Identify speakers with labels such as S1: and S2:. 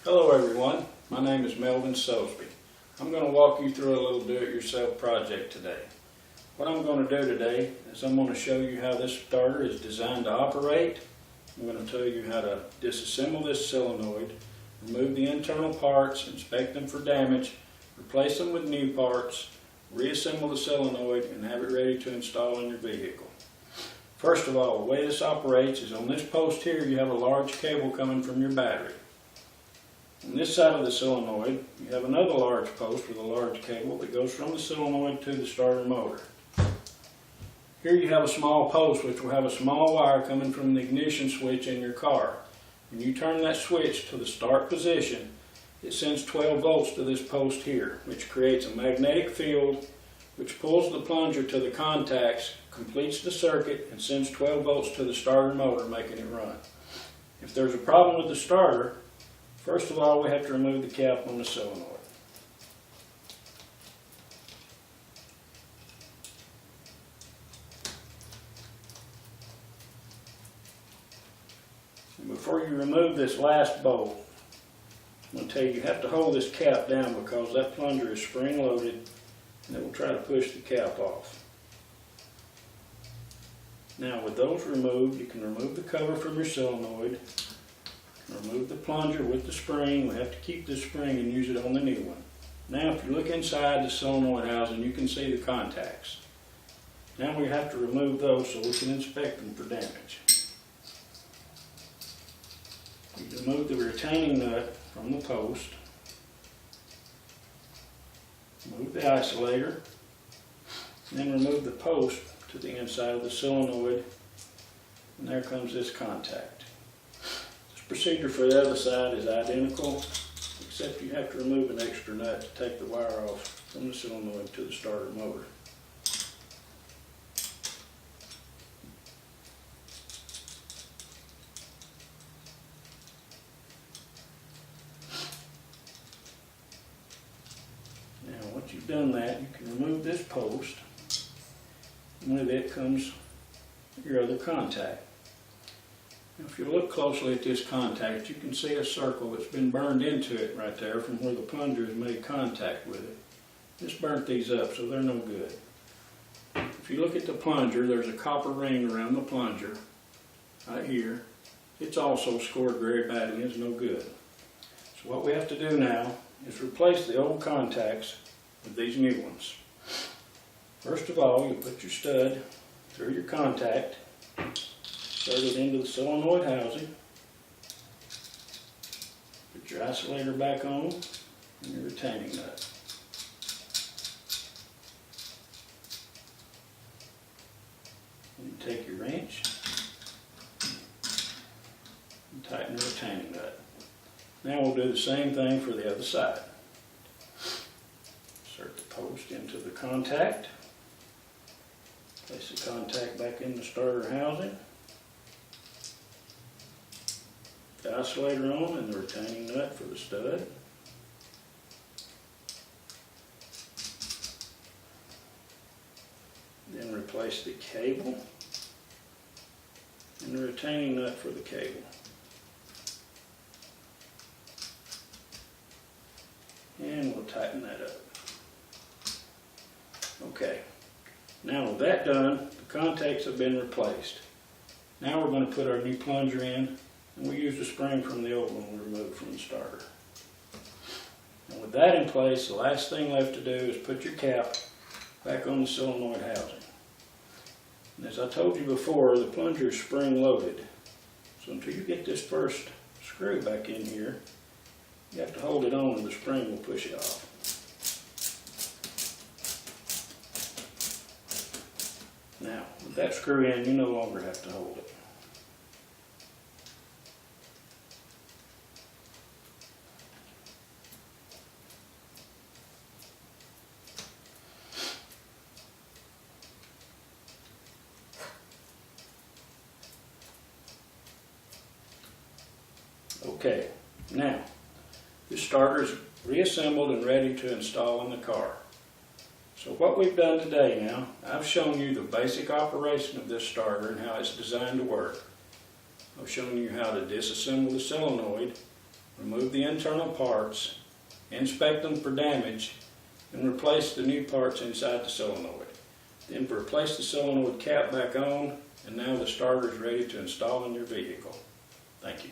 S1: Hello everyone, my name is Melvin Sosebee. I'm going to walk you through a little do-it-yourself project today. What I'm going to do today is I'm going to show you how this starter is designed to operate. I'm going to tell you how to disassemble this solenoid, remove the internal parts, inspect them for damage, replace them with new parts, reassemble the solenoid, and have it ready to install in your vehicle. First of all, the way this operates is on this post here you have a large cable coming from your battery. On this side of the solenoid, you have another large post with a large cable that goes from the solenoid to the starter motor. Here you have a small post which will have a small wire coming from the ignition switch in your car. When you turn that switch to the start position, it sends 12 volts to this post here, which creates a magnetic field which pulls the plunger to the contacts, completes the circuit, and sends 12 volts to the starter motor, making it run. If there's a problem with the starter, first of all, we have to remove the cap on the solenoid. And before you remove this last bolt, I'm going to tell you, you have to hold this cap down because that plunger is spring loaded and it will try to push the cap off. Now with those removed, you can remove the cover from your solenoid. Remove the plunger with the spring. We have to keep this spring and use it on the new one. Now if you look inside the solenoid housing, you can see the contacts. Now we have to remove those so we can inspect them for damage. You remove the retaining nut from the post. Remove the isolator. And then remove the post to the inside of the solenoid. And there comes this contact. Procedure for the other side is identical, except you have to remove an extra nut to take the wire off from the solenoid to the starter motor. Now once you've done that, you can remove this post, and with it comes your other contact. If you look closely at this contact, you can see a circle that's been burned into it right there from where the plunger has made contact with it. Just burnt these up, so they're no good. If you look at the plunger, there's a copper ring around the plunger right here. It's also scored very badly, it's no good. So what we have to do now is replace the old contacts with these new ones. First of all, you put your stud through your contact, insert it into the solenoid housing, put your isolator back on, and your retaining nut. And you take your wrench and tighten the retaining nut. Now we'll do the same thing for the other side. Insert the post into the contact, place the contact back in the starter housing, the isolator on and the retaining nut for the stud. Then replace the cable and the retaining nut for the cable. And we'll tighten that up. Okay, now with that done, the contacts have been replaced. Now we're going to put our new plunger in. And we used a spring from the old one we removed from the starter. And with that in place, the last thing left to do is put your cap back on the solenoid housing. And as I told you before, the plunger is spring loaded. So until you get this first screw back in here, you have to hold it on and the spring will push it off. Now, with that screw in, you no longer have to hold it. Okay, now this starter is reassembled and ready to install in the car. So what we've done today now, I've shown you the basic operation of this starter and how it's designed to work. I've shown you how to disassemble the solenoid, remove the internal parts, inspect them for damage, and replace the new parts inside the solenoid. Then replace the solenoid cap back on, and now the starter is ready to install in your vehicle. Thank you.